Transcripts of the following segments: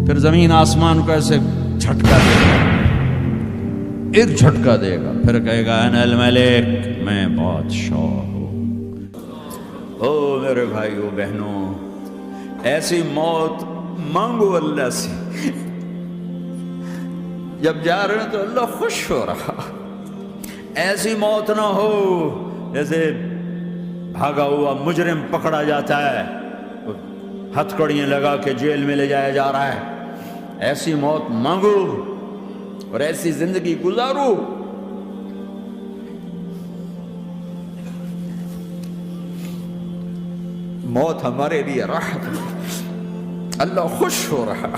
پھر زمین آسمان کو ایسے جھٹکا دے گا، ایک جھٹکا دے گا، پھر کہے گا انا الملک، میں بادشاہ ہوں۔ او میرے بھائیو بہنوں، ایسی موت مانگو اللہ سے، جب جا رہے ہیں تو اللہ خوش ہو رہا۔ ایسی موت نہ ہو جیسے بھاگا ہوا مجرم پکڑا جاتا ہے، ہتھکڑیاں لگا کے جیل میں لے جایا جا رہا ہے۔ ایسی موت مانگو اور ایسی زندگی گزارو۔ موت ہمارے لیے راحت ہے، اللہ خوش ہو رہا۔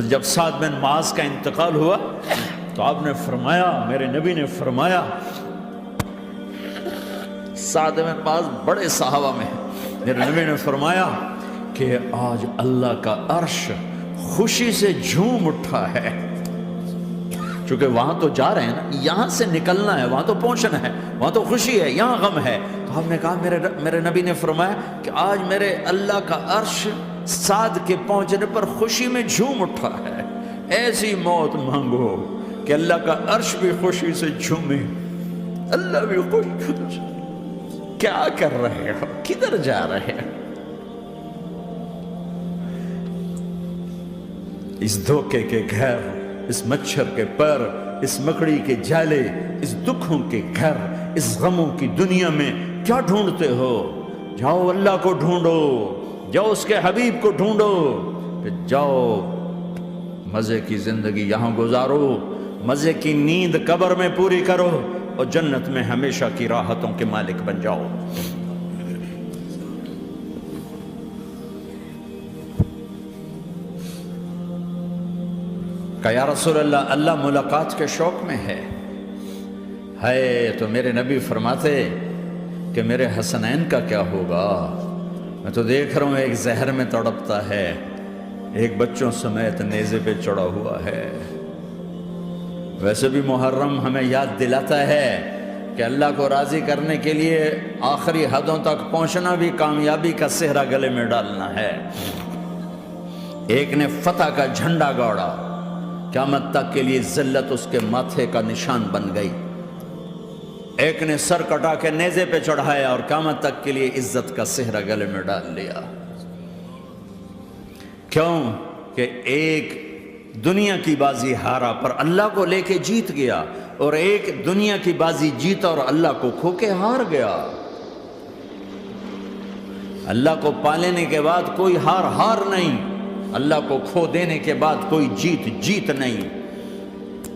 جب سعد بن معاذ کا انتقال ہوا تو آپ نے فرمایا، میرے نبی نے فرمایا، سعد بن معاذ بڑے صحابہ میں ہیں، میرے نبی نے فرمایا کہ آج اللہ کا عرش خوشی سے جھوم اٹھا ہے، چونکہ وہاں تو جا رہے ہیں نا، یہاں سے نکلنا ہے، وہاں تو پہنچنا ہے، وہاں تو خوشی ہے، یہاں غم ہے۔ تو ہم نے کہا، میرے نبی نے فرمایا کہ آج میرے اللہ کا عرش سعد کے پہنچنے پر خوشی میں جھوم اٹھا ہے۔ ایسی موت مانگو کہ اللہ کا عرش بھی خوشی سے جھومے، اللہ بھی خوش۔ کیا کر رہے ہو؟ کدھر جا رہے ہیں؟ اس دھوکے کے گھر، اس مچھر کے پر، اس مکڑی کے جالے، اس دکھوں کے گھر، اس غموں کی دنیا میں کیا ڈھونڈتے ہو؟ جاؤ اللہ کو ڈھونڈو، جاؤ اس کے حبیب کو ڈھونڈو، پھر جاؤ مزے کی زندگی یہاں گزارو، مزے کی نیند قبر میں پوری کرو، اور جنت میں ہمیشہ کی راحتوں کے مالک بن جاؤ۔ کہ یا رسول اللہ، اللہ ملاقات کے شوق میں ہے۔ تو میرے نبی فرماتے کہ میرے حسنین کا کیا ہوگا؟ میں تو دیکھ رہا ہوں ایک زہر میں تڑپتا ہے، ایک بچوں سمیت نیزے پہ چڑھا ہوا ہے۔ ویسے بھی محرم ہمیں یاد دلاتا ہے کہ اللہ کو راضی کرنے کے لیے آخری حدوں تک پہنچنا بھی کامیابی کا صحرا گلے میں ڈالنا ہے۔ ایک نے فتح کا جھنڈا گاڑا، قیامت تک کے لیے ذلت اس کے ماتھے کا نشان بن گئی۔ ایک نے سر کٹا کے نیزے پہ چڑھایا اور قیامت تک کے لیے عزت کا صحرا گلے میں ڈال لیا۔ کیوں کہ ایک دنیا کی بازی ہارا پر اللہ کو لے کے جیت گیا، اور ایک دنیا کی بازی جیتا اور اللہ کو کھو کے ہار گیا۔ اللہ کو پا لینے کے بعد کوئی ہار نہیں، اللہ کو کھو دینے کے بعد کوئی جیت نہیں۔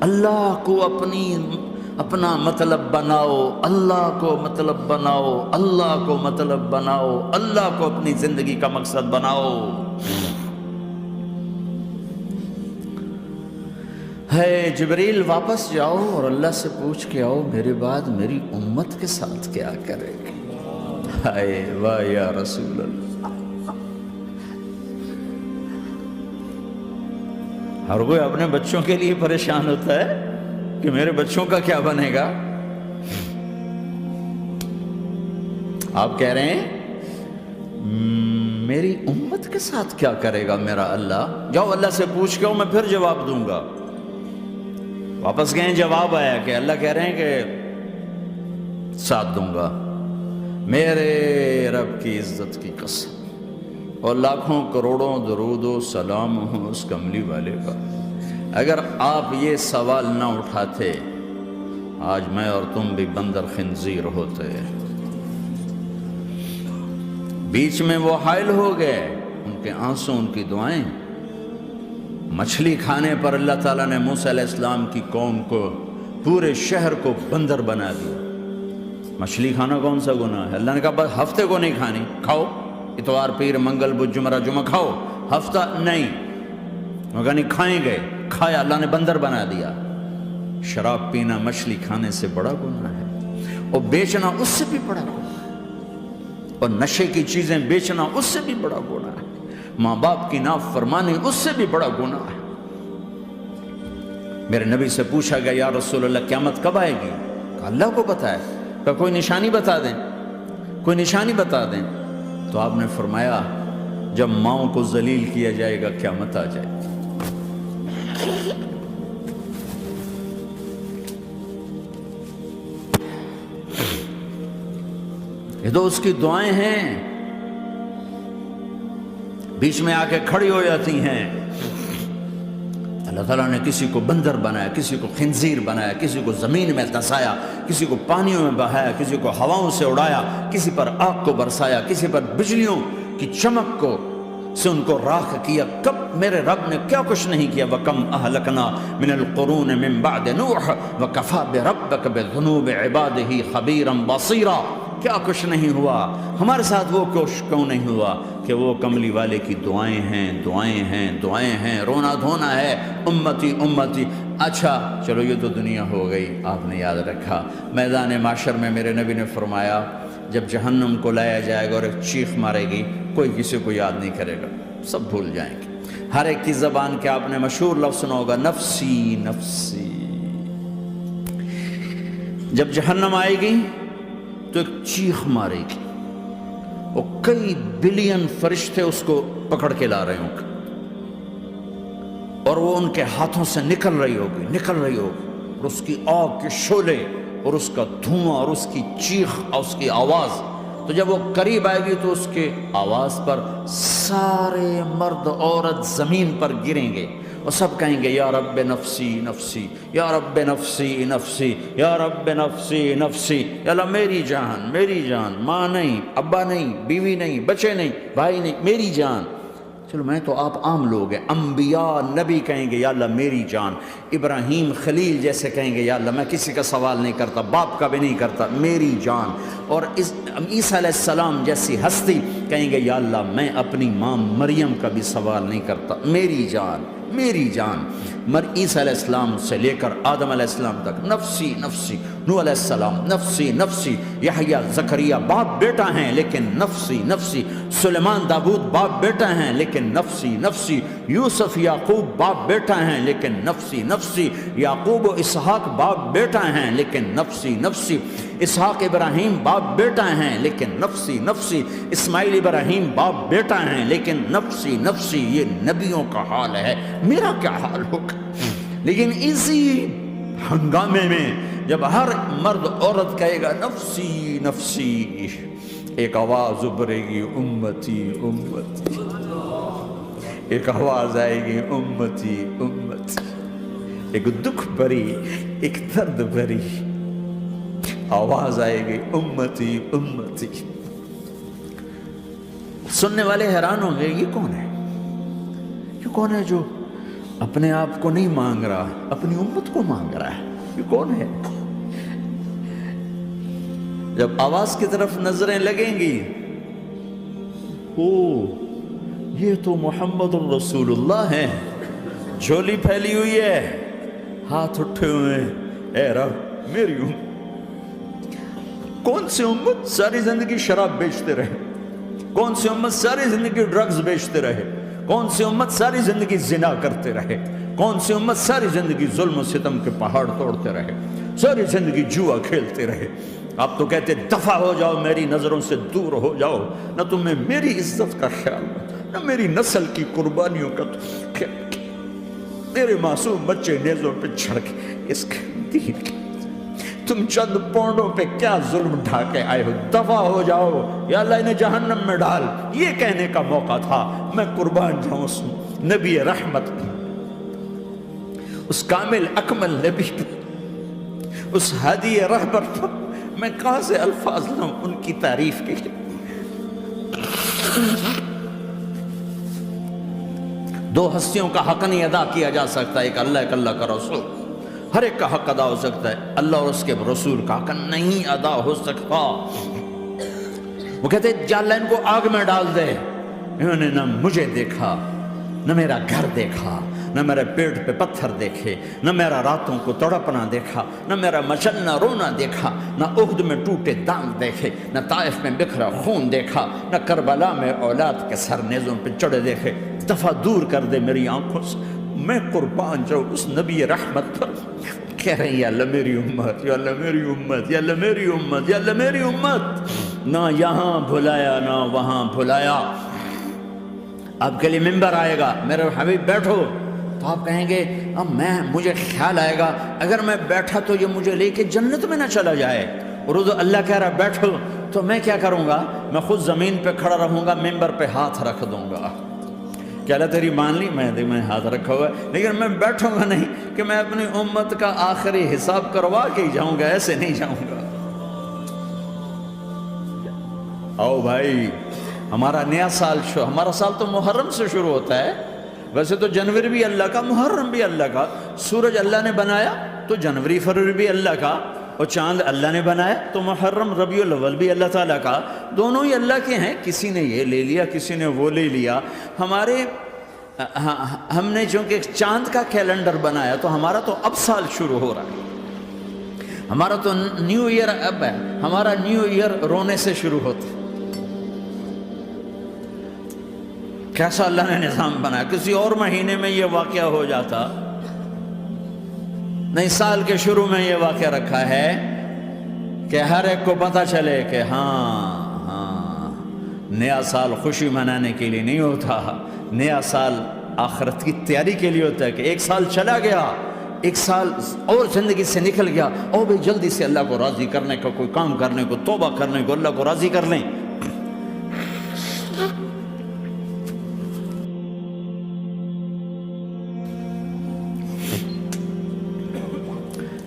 اللہ کو اپنا مطلب بناؤ، اللہ کو مطلب بناؤ، اللہ کو مطلب بناؤ، اللہ کو اپنی زندگی کا مقصد بناؤ۔ جبریل واپس جاؤ اور اللہ سے پوچھ کے آؤ، میرے بعد میری امت کے ساتھ کیا کرے گی؟ واہ یا رسول اللہ۔ ہر کوئی اپنے بچوں کے لیے پریشان ہوتا ہے کہ میرے بچوں کا کیا بنے گا۔ آپ کہہ رہے ہیں میری امت کے ساتھ کیا کرے گا میرا اللہ؟ جاؤ اللہ سے پوچھ کے میں پھر جواب دوں گا۔ واپس گئے، جواب آیا کہ اللہ کہہ رہے ہیں کہ ساتھ دوں گا، میرے رب کی عزت کی قسم، اور لاکھوں کروڑوں درود و سلام ہوں اس کملی والے کا۔ اگر آپ یہ سوال نہ اٹھاتے، آج میں اور تم بھی بندر خنزیر ہوتے۔ بیچ میں وہ حائل ہو گئے، ان کے آنسو، ان کی دعائیں۔ مچھلی کھانے پر اللہ تعالیٰ نے موسیٰ علیہ السلام کی قوم کو، پورے شہر کو بندر بنا دیا۔ مچھلی کھانا کون سا گناہ ہے؟ اللہ نے کہا بس ہفتے کو نہیں کھانی، کھاؤ، اتوار پیر منگل بدھ جمعہ کھاؤ، ہفتہ نہیں۔ مگر نہیں کھائیں گے، کھایا، اللہ نے بندر بنا دیا۔ شراب پینا مچھلی کھانے سے بڑا گناہ ہے، اور بیچنا اس سے بھی بڑا گناہ ہے، اور نشے کی چیزیں بیچنا اس سے بھی بڑا گناہ ہے، ماں باپ کی نافرمانی اس سے بھی بڑا گناہ ہے۔ میرے نبی سے پوچھا گیا یا رسول اللہ قیامت کب آئے گی؟ کہا اللہ کو پتہ ہے۔ کہا کوئی نشانی بتا دیں، کوئی نشانی بتا دیں۔ تو آپ نے فرمایا جب ماؤں کو ذلیل کیا جائے گا قیامت آ جائے گی۔ یہ تو اس کی دعائیں ہیں، بیچ میں آ کے کھڑی ہو جاتی ہیں۔ اللہ تعالیٰ نے کسی کو بندر بنایا، کسی کو خنزیر بنایا، کسی کو زمین میں دھسایا، کسی کو پانیوں میں بہایا، کسی کو ہواؤں سے اڑایا، کسی پر آگ کو برسایا، کسی پر بجلیوں کی چمک کو سے ان کو راکھ کیا۔ کب میرے رب نے کیا کچھ نہیں کیا۔ وَكَمْ أَهْلَكْنَا مِنَ الْقُرُونِ مِن بَعْدِ نُوحٍ وَكَفَىٰ بِرَبِّكَ بِذُنُوبِ عِبَادِهِ خَبِيرًا بَصِيرًا۔ کیا کچھ نہیں ہوا، ہمارے ساتھ وہ کچھ کیوں نہیں ہوا کہ وہ کملی والے کی دعائیں ہیں، دعائیں ہیں، دعائیں ہیں، رونا دھونا ہے، امتی امتی۔ اچھا چلو یہ تو دنیا ہو گئی، آپ نے یاد رکھا۔ میدان معاشر میں میرے نبی نے فرمایا جب جہنم کو لایا جائے گا اور ایک چیخ مارے گی، کوئی کسی کو یاد نہیں کرے گا، سب بھول جائیں گے۔ ہر ایک کی زبان کے آپ نے مشہور لفظ سنا ہوگا، نفسی نفسی۔ جب جہنم آئے گی تو ایک چیخ مارے گی، وہ کئی بلین فرشتے اس کو پکڑ کے لا رہے ہوں گے، اور وہ ان کے ہاتھوں سے نکل رہی ہوگی، اور اس کی آگ کے شعلے اور اس کا دھواں اور اس کی چیخ اور اس کی آواز۔ تو جب وہ قریب آئے گی تو اس کے آواز پر سارے مرد عورت زمین پر گریں گے اور سب کہیں گے یا رب نفسی نفسی، یا رب نفسی نفسی، یا رب نفسی نفسی۔ یا اللہ میری جان، میری جان، ماں نہیں، ابا نہیں، بیوی نہیں، بچے نہیں، بھائی نہیں، میری جان۔ چلو میں تو آپ عام لوگ ہیں، انبیاء نبی کہیں گے یا اللہ میری جان، ابراہیم خلیل جیسے کہیں گے یا اللہ میں کسی کا سوال نہیں کرتا، باپ کا بھی نہیں کرتا، میری جان۔ اور عیسیٰ علیہ السلام جیسی ہستی کہیں گے یا اللہ میں اپنی ماں مریم کا بھی سوال نہیں کرتا، میری جان، میری جان۔ عیسیٰ علیہ السلام سے لے کر آدم علیہ السلام تک نفسی نفسی، نوح علیہ السلام نفسی نفسی، یحییٰ زکریا باپ بیٹا ہیں لیکن نفسی نفسی، سلیمان داؤد باپ بیٹا ہیں لیکن نفسی نفسی، یوسف یعقوب باپ بیٹا ہیں لیکن نفسی نفسی، یعقوب و اسحاق باپ بیٹا ہیں لیکن نفسی نفسی، اسحاق ابراہیم باپ بیٹا ہیں لیکن نفسی نفسی، اسماعیل ابراہیم باپ بیٹا ہیں لیکن نفسی نفسی۔ یہ نبیوں کا حال ہے، میرا کیا حال ہوگا؟ لیکن اسی ہنگامے میں جب ہر مرد عورت کہے گا نفسی نفسی، ایک آواز ابھرے گی امتی امتی، ایک آواز آئے گی امتی امتی، ایک دکھ بھری، ایک درد بھری آواز آئے گی امتی امتی۔ سننے والے حیران ہوں گے یہ کون ہے، یہ کون ہے جو اپنے آپ کو نہیں مانگ رہا، اپنی امت کو مانگ رہا ہے، یہ کون ہے؟ جب آواز کی طرف نظریں لگیں گی، او یہ تو محمد الرسول اللہ ہے، جھولی پھیلی ہوئی ہے، ہاتھ اٹھے ہوئے ہیں، اے رب میری امت۔ کون سی امت ساری زندگی شراب بیچتے رہے، کون سی امت ساری زندگی ڈرگز بیچتے رہے، کون سی امت ساری زندگی زنا کرتے رہے، کون سی امت ساری زندگی ظلم و ستم کے پہاڑ توڑتے رہے، ساری زندگی جوا کھیلتے رہے۔ آپ تو کہتے دفع ہو جاؤ، میری نظروں سے دور ہو جاؤ، نہ تمہیں میری عزت کا خیال، نہ میری نسل کی قربانیوں کا خیال، میرے معصوم بچے نیزوں پہ چڑھ کے اس کے دین کے تم چند پونڈوں پہ کیا ظلم ڈھا کے آئے ہو، دفع ہو جاؤ، یا اللہ انہیں جہنم میں ڈال۔ یہ کہنے کا موقع تھا، میں قربان جاؤں اس نبی رحمت پہ، اس کامل اکمل نبی پہ، اس ہادی رہبر پر۔ میں کہاں سے الفاظ لوں ان کی تعریف کے لیے؟ دو ہستیوں کا حق نہیں ادا کیا جا سکتا، ایک اللہ، ایک اللہ کا رسول۔ ہر ایک کا حق ادا ہو سکتا ہے، اللہ اور اس کے رسول کا حق نہیں ادا ہو سکتا۔ وہ کہتے ہیں یا اللہ ان کو آگ میں ڈال دے، انہوں نے نہ مجھے دیکھا، نہ میرا گھر دیکھا، نہ میرے پیٹ پہ پتھر دیکھے، نہ میرا راتوں کو تڑپنا دیکھا، نہ میرا مچلنا رونا دیکھا، نہ احد میں ٹوٹے دانت دیکھے، نہ طائف میں بکھرا خون دیکھا، نہ کربلا میں اولاد کے سر نیزوں پہ چڑھے دیکھے۔ دفعہ دور کر دے میری آنکھوں سے، میں قربان جاؤں اس نبی رحمت پر۔ کہہ رہے ہیں یا اللہ میری امت، یا اللہ میری امت، یا اللہ میری امت، یا اللہ میری امت۔ نہ یہاں بھلایا نہ وہاں بھلایا، آپ کے لیے ممبر آئے گا، میرے حبیب بیٹھو، تو آپ کہیں گے اب مجھے خیال آئے گا اگر میں بیٹھا تو یہ مجھے لے کے جنت میں نہ چلا جائے، اور اللہ کہہ رہا بیٹھو، تو میں کیا کروں گا؟ میں خود زمین پہ کھڑا رہوں گا، ممبر پہ ہاتھ رکھ دوں گا کہ اللہ تیری مان لی، میں ہاتھ رکھا ہوا ہے، لیکن میں بیٹھوں گا نہیں کہ میں اپنی امت کا آخری حساب کروا کے ہی جاؤں گا، ایسے نہیں جاؤں گا۔ آؤ بھائی، ہمارا نیا سال ہمارا سال تو محرم سے شروع ہوتا ہے، ویسے تو جنوری بھی اللہ کا، محرم بھی اللہ کا، سورج اللہ نے بنایا تو جنوری فروری بھی اللہ کا، اور چاند اللہ نے بنایا تو محرم ربیع الاول بھی اللہ تعالیٰ کا، دونوں ہی اللہ کے ہیں، کسی نے یہ لے لیا کسی نے وہ لے لیا۔ ہم نے چونکہ چاند کا کیلنڈر بنایا تو ہمارا تو اب سال شروع ہو رہا ہے، ہمارا تو نیو ایئر اب ہے، ہمارا نیو ایئر رونے سے شروع ہوتا ہے۔ کیسا اللہ نے نظام بنایا، کسی اور مہینے میں یہ واقعہ ہو جاتا، نہیں سال کے شروع میں یہ واقعہ رکھا ہے کہ ہر ایک کو پتہ چلے کہ ہاں نیا سال خوشی منانے کے لیے نہیں ہوتا، نیا سال آخرت کی تیاری کے لیے ہوتا ہے کہ ایک سال چلا گیا، ایک سال اور زندگی سے نکل گیا، اور بھی جلدی سے اللہ کو راضی کرنے کا کوئی کام کرنے کو، توبہ کرنے کو، اللہ کو راضی کر لیں۔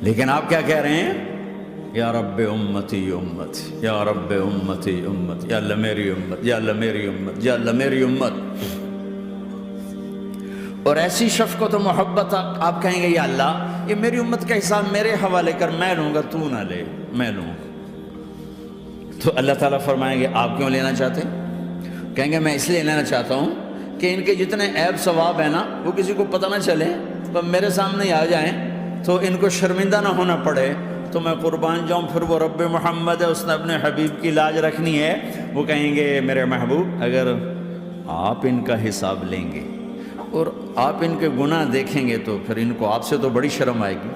لیکن آپ کیا کہہ رہے ہیں؟ یا رب امتی امتی، یا رب امتی امت، یا اللہ میری امت، یا اللہ میری امت، یا اللہ میری امت۔ اور ایسی شفقت و محبت آپ کہیں گے یا اللہ یہ میری امت کا حساب میرے حوالے کر، میں لوں گا، تو نہ لے، میں لوں۔ تو اللہ تعالیٰ فرمائیں گے آپ کیوں لینا چاہتے ہیں؟ کہیں گے میں اس لیے لینا چاہتا ہوں کہ ان کے جتنے عیب ثواب ہیں نا وہ کسی کو پتہ نہ چلے، تو میرے سامنے ہی آ جائیں تو ان کو شرمندہ نہ ہونا پڑے، تو میں قربان جاؤں۔ پھر وہ رب محمد ہے، اس نے اپنے حبیب کی لاج رکھنی ہے، وہ کہیں گے میرے محبوب اگر آپ ان کا حساب لیں گے اور آپ ان کے گناہ دیکھیں گے تو پھر ان کو آپ سے تو بڑی شرم آئے گی،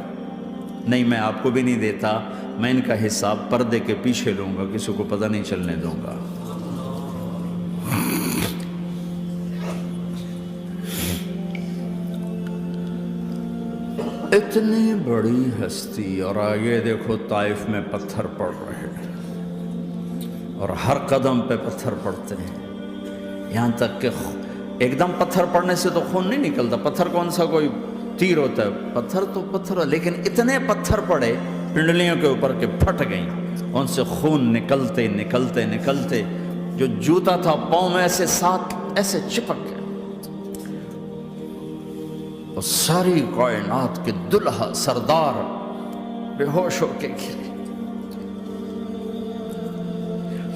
نہیں میں آپ کو بھی نہیں دیتا، میں ان کا حساب پردے کے پیچھے لوں گا، کسی کو پتہ نہیں چلنے دوں گا۔ اتنی بڑی ہستی، اور آگے دیکھو طائف میں پتھر پڑ رہے ہیں، اور ہر قدم پہ پتھر پڑتے ہیں، یہاں تک کہ ایک دم پتھر پڑنے سے تو خون نہیں نکلتا، پتھر کون سا کوئی تیر ہوتا ہے، پتھر تو پتھر، لیکن اتنے پتھر پڑے پنڈلیوں کے اوپر کے پھٹ گئیں، ان سے خون نکلتے نکلتے نکلتے جو جوتا تھا پاؤں میں ایسے ساتھ ایسے چپک گیا، اور ساری کائنات کے دلہا سردار بے ہوش ہو کے گرے۔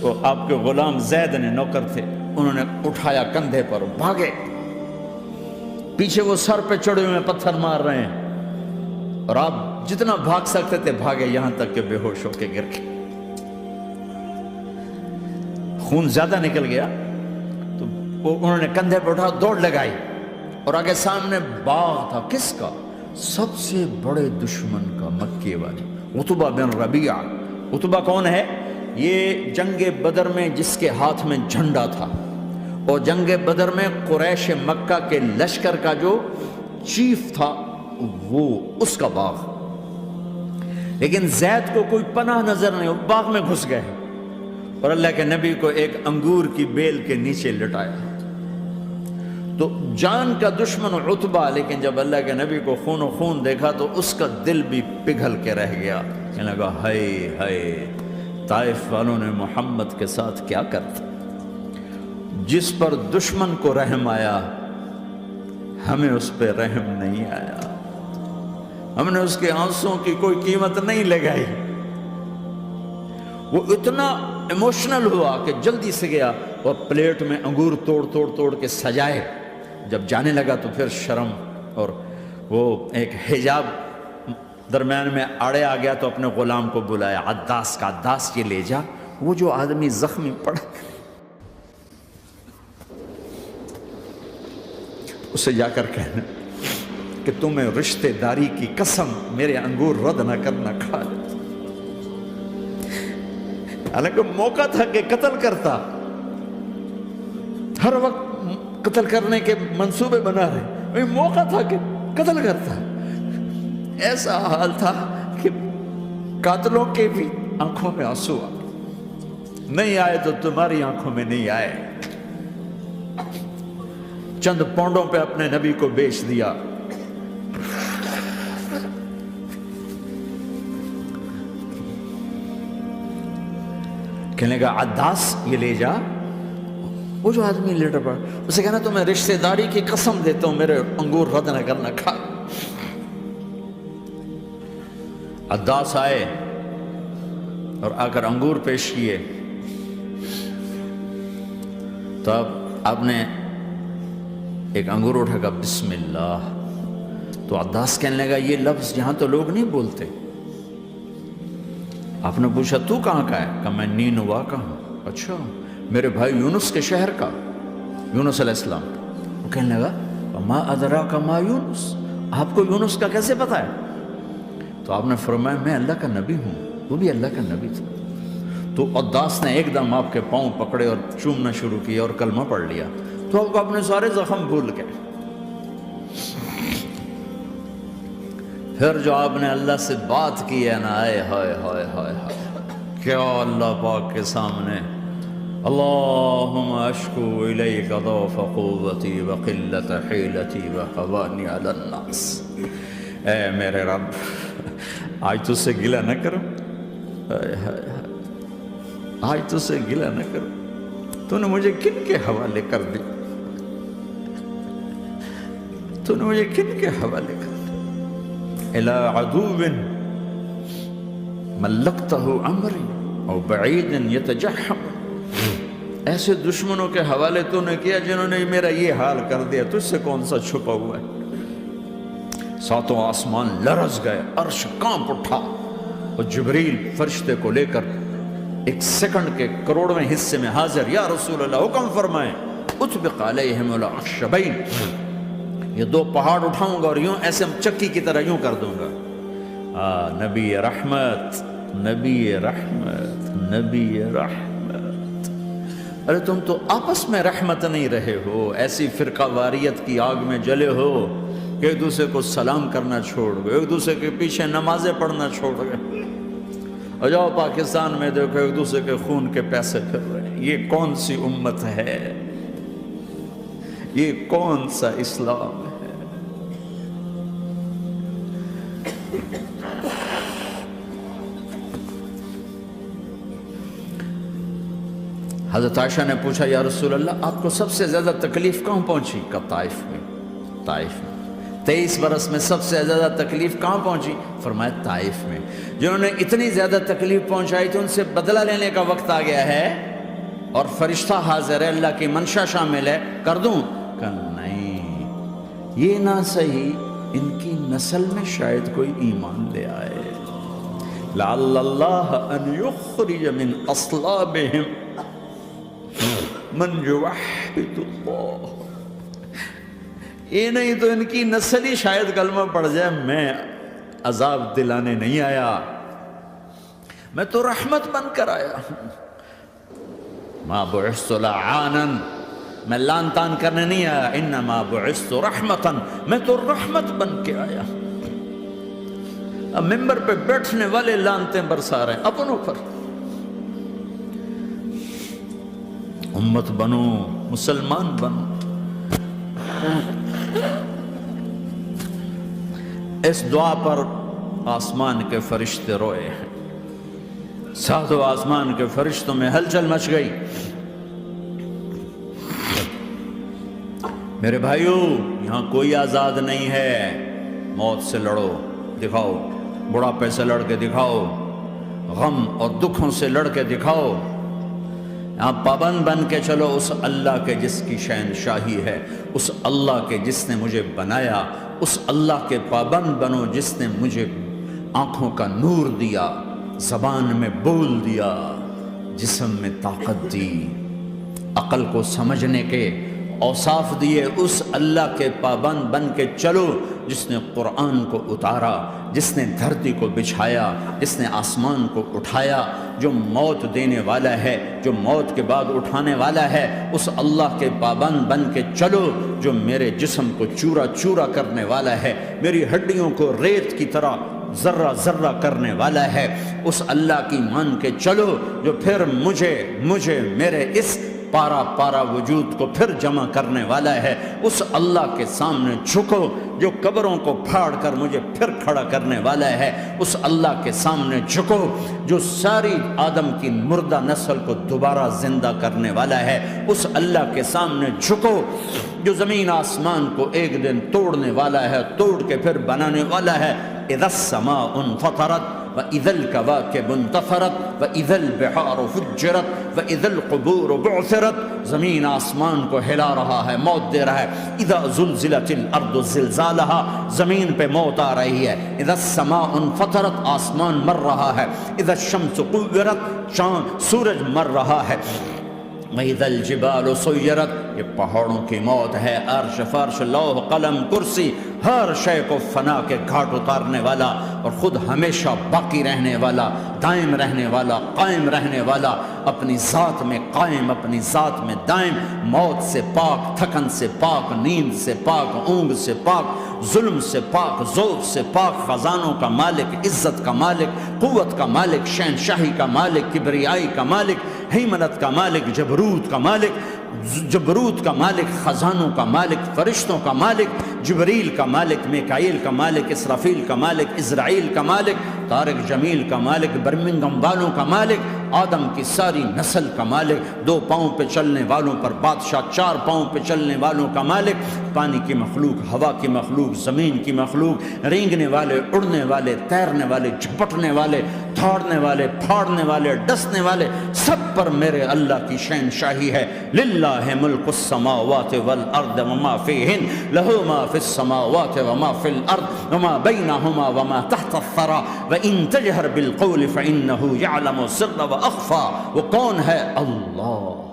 وہ آپ کے غلام زید نے نوکر تھے، انہوں نے اٹھایا کندھے پر، بھاگے، پیچھے وہ سر پہ چڑھے ہوئے پتھر مار رہے ہیں، اور آپ جتنا بھاگ سکتے تھے بھاگے، یہاں تک کہ بے ہوش ہو کے گر گئے۔ خون زیادہ نکل گیا تو انہوں نے کندھے پہ اٹھا، دوڑ لگائی، اور آگے سامنے باغ تھا، کس کا؟ سب سے بڑے دشمن کا، مکے والے عتبہ بن ربیعہ۔ عتبہ کون ہے؟ یہ جنگ بدر میں جس کے ہاتھ میں جھنڈا تھا، اور جنگ بدر میں قریش مکہ کے لشکر کا جو چیف تھا وہ اس کا باغ، لیکن زید کو کوئی پناہ نظر نہیں، وہ باغ میں گھس گئے، اور اللہ کے نبی کو ایک انگور کی بیل کے نیچے لٹایا۔ تو جان کا دشمن عتبہ، لیکن جب اللہ کے نبی کو خون و خون دیکھا تو اس کا دل بھی پگھل کے رہ گیا، کہنے لگا ہائے ہائے، طائف والوں نے محمد کے ساتھ کیا کرتا، جس پر دشمن کو رحم آیا ہمیں اس پہ رحم نہیں آیا، ہم نے اس کے آنسوں کی کوئی قیمت نہیں لگائی۔ وہ اتنا ایموشنل ہوا کہ جلدی سے گیا اور پلیٹ میں انگور توڑ توڑ توڑ کے سجائے، جب جانے لگا تو پھر شرم اور وہ ایک حجاب درمیان میں آڑے آ گیا، تو اپنے غلام کو بلایا، عداس کا، عداس یہ لے جا وہ جو آدمی زخمی پڑا، اسے جا کر کہنا کہ تمہیں رشتہ داری کی قسم میرے انگور رد نہ کرنا، کھا لے۔ حالانکہ موقع تھا کہ قتل کرتا، ہر وقت قتل کرنے کے منصوبے بنا رہے، موقع تھا کہ قتل کرتا۔ ایسا حال تھا کہ قاتلوں کے بھی آنکھوں میں آنسو آ نہیں آئے تو تمہاری آنکھوں میں نہیں آئے۔ چند پونڈوں پہ اپنے نبی کو بیچ دیا۔ کہنے کا عداس یہ لے جا۔ وہ جو آدمی لیٹر پڑا اسے کہنا تو میں رشتہ داری کی قسم دیتا ہوں میرے انگور رد نہ کرنا، کھا۔ عداس آئے اور آ کر انگور پیش کیے تو اب آپ نے ایک انگور اٹھا کر بسم اللہ، تو عداس کہنے لگا یہ لفظ یہاں تو لوگ نہیں بولتے۔ آپ نے پوچھا تو کہاں کا ہے؟ کہا میں نینوا کا ہوں۔ اچھا، میرے بھائی یونس کے شہر کا، یونس علیہ السلام۔ وہ کہنے لگا ما ادراک ما یونس، آپ کو یونس کا کیسے پتا ہے؟ تو آپ نے فرمایا میں اللہ کا نبی ہوں، وہ بھی اللہ کا نبی تھا۔ تو عداس نے ایک دم آپ کے پاؤں پکڑے اور چومنا شروع کیا اور کلمہ پڑھ لیا، تو آپ کو اپنے سارے زخم بھول گئے۔ پھر جو آپ نے اللہ سے بات کی ہے نا، آئے ہائے ہائے ہائے کیا اللہ پاک کے سامنے اللہم اشکو الیک ضعف قوتی وقلت حیلتی وحوانی علی الناس، اے میرے رب آج تجھ سے گلہ نہ کروں، آج تجھ سے گلہ نہ کروں، تو نے مجھے کن کے حوالے کر دی، تو نے مجھے کن کے حوالے کر دی، الى عدو ملکتہ عمری او بعید یتجحم، ایسے دشمنوں کے حوالے تو نے کیا جنہوں نے میرا یہ حال کر دیا، تجھ سے کون سا چھپا ہوا ہے۔ ساتوں آسمان لرز گئے، عرش کانپ اٹھا، اور جبریل فرشتے کو لے کر ایک سیکنڈ کے کروڑویں حصے میں حاضر، یا رسول اللہ حکم فرمائیں اطبق علیہم الاخشبین، یہ دو پہاڑ اٹھاؤں گا اور یوں ایسے چکی کی طرح یوں کر دوں گا۔ نبی رحمت، نبی رحمت، نبی رحمت۔ ارے تم تو آپس میں رحمت نہیں رہے ہو، ایسی فرقہ واریت کی آگ میں جلے ہو کہ ایک دوسرے کو سلام کرنا چھوڑ گئے، ایک دوسرے کے پیچھے نمازیں پڑھنا چھوڑ گئے، اور جاؤ پاکستان میں دیکھو ایک دوسرے کے خون کے پیسے پھر رہے ہیں۔ یہ کون سی امت ہے؟ یہ کون سا اسلام ہے؟ حضرت عائشہ نے پوچھا یا رسول اللہ آپ کو سب سے زیادہ تکلیف کہاں پہنچی؟ کہا طائف میں، طائف میں۔ 23 برس میں سب سے زیادہ تکلیف کہاں پہنچی؟ فرمایا طائف میں۔ جنہوں نے اتنی زیادہ تکلیف پہنچائی تھی ان سے بدلہ لینے کا وقت آ گیا ہے، اور فرشتہ حاضر ہے، اللہ کی منشا شامل ہے، کر دوں؟ کہ نہیں، یہ نہ صحیح، ان کی نسل میں شاید کوئی ایمان لے آئے، لعل اللہ ان یخرج من اصلابہم من یوحد اللہ، یہ نہیں تو ان کی نسل ہی شاید کلمہ پڑھ جائے۔ میں عذاب دلانے نہیں آیا، میں تو رحمت بن کر آیا ہوں۔ ما بعثت لعانا، میں لان تان کرنے نہیں آیا، انما بعثت رحمتا، میں تو رحمت بن کے آیا۔ اب ممبر پہ بیٹھنے والے لانتیں برسا رہے ہیں اپنوں پر۔ امت بنو، مسلمان بنو۔ اس دعا پر آسمان کے فرشتے روئے ہیں، ساتوں آسمان کے فرشتوں میں ہلچل مچ گئی۔ میرے بھائیو، یہاں کوئی آزاد نہیں ہے، موت سے لڑو، دکھاؤ، بڑھاپے سے لڑ کے دکھاؤ، غم اور دکھوں سے لڑ کے دکھاؤ، یہاں پابند بن کے چلو اس اللہ کے جس کی شہنشاہی ہے، اس اللہ کے جس نے مجھے بنایا، اس اللہ کے پابند بنو جس نے مجھے آنکھوں کا نور دیا، زبان میں بول دیا، جسم میں طاقت دی، عقل کو سمجھنے کے اوصاف دیے، اس اللہ کے پابند بن کے چلو جس نے قرآن کو اتارا، جس نے دھرتی کو بچھایا، جس نے آسمان کو اٹھایا، جو موت دینے والا ہے، جو موت کے بعد اٹھانے والا ہے، اس اللہ کے پابند بن کے چلو جو میرے جسم کو چورا چورا کرنے والا ہے، میری ہڈیوں کو ریت کی طرح ذرہ ذرہ کرنے والا ہے، اس اللہ کی مان کے چلو جو پھر مجھے میرے اس پارا پارا وجود کو پھر جمع کرنے والا ہے، اس اللہ کے سامنے جھکو جو قبروں کو پھاڑ کر مجھے پھر کھڑا کرنے والا ہے، اس اللہ کے سامنے جھکو جو ساری آدم کی مردہ نسل کو دوبارہ زندہ کرنے والا ہے، اس اللہ کے سامنے جھکو جو زمین آسمان کو ایک دن توڑنے والا ہے، توڑ کے پھر بنانے والا ہے۔ اذا السماء انفطرت وَإِذَا الْكَوَاكِبُ انتَثَرَتْ وَإِذَا الْبِحَارُ فُجِّرَتْ وَإِذَا الْقُبُورُ بُعْثِرَتْ، زمین آسمان کو ہلا رہا ہے، موت دے رہا ہے۔ اِذَا زُلْزِلَتِ الْأَرْضُ زِلْزَالَهَا، زمین پہ موت آ رہی ہے۔ اِذَا السَّمَاءُ انفطرت، آسمان مر رہا ہے۔ اِذَا الشَّمْسُ كُوِّرَتْ، سورج مر رہا ہے۔ وَإِذَا الْجِبَالُ سُيِّرَتْ، یہ پہاڑوں کی موت ہے۔ عرش فرش لوح قلم کرسی ہر شے کو فنا کے گھاٹ اتارنے والا اور خود ہمیشہ باقی رہنے والا، دائم رہنے والا، قائم رہنے والا، اپنی ذات میں قائم، اپنی ذات میں دائم، موت سے پاک، تھکن سے پاک، نیند سے پاک، اونگ سے پاک، ظلم سے پاک، ذوق سے پاک، خزانوں کا مالک، عزت کا مالک، قوت کا مالک، شہنشاہی کا مالک، کبریائی کا مالک، ہیمنت کا مالک، جبروت کا مالک، خزانوں کا مالک، فرشتوں کا مالک، جبریل کا مالک، میکائیل کا مالک، اسرافیل کا مالک، اسرائیل کا مالک، طارق جمیل کا مالک، برمنگم والوں کا مالک، آدم کی ساری نسل کا مالک، 2 پاؤں پہ چلنے والوں پر بادشاہ، 4 پاؤں پہ چلنے والوں کا مالک، پانی کی مخلوق، ہوا کی مخلوق، زمین کی مخلوق، رینگنے والے، اڑنے والے، تیرنے والے، جھپٹنے والے، دھاڑنے والے، پھاڑنے والے، ڈسنے والے، سب پر میرے اللہ کی شہنشاہی ہے۔ للہ ملک السماوات والارض وما فیہن، لہ ما فی السماوات وما فی الارض وما بینہما وما تحت الثری وان تجہر بالقول فانہ یعلم السر واخفی۔ وہ کون ہے؟ اللہ۔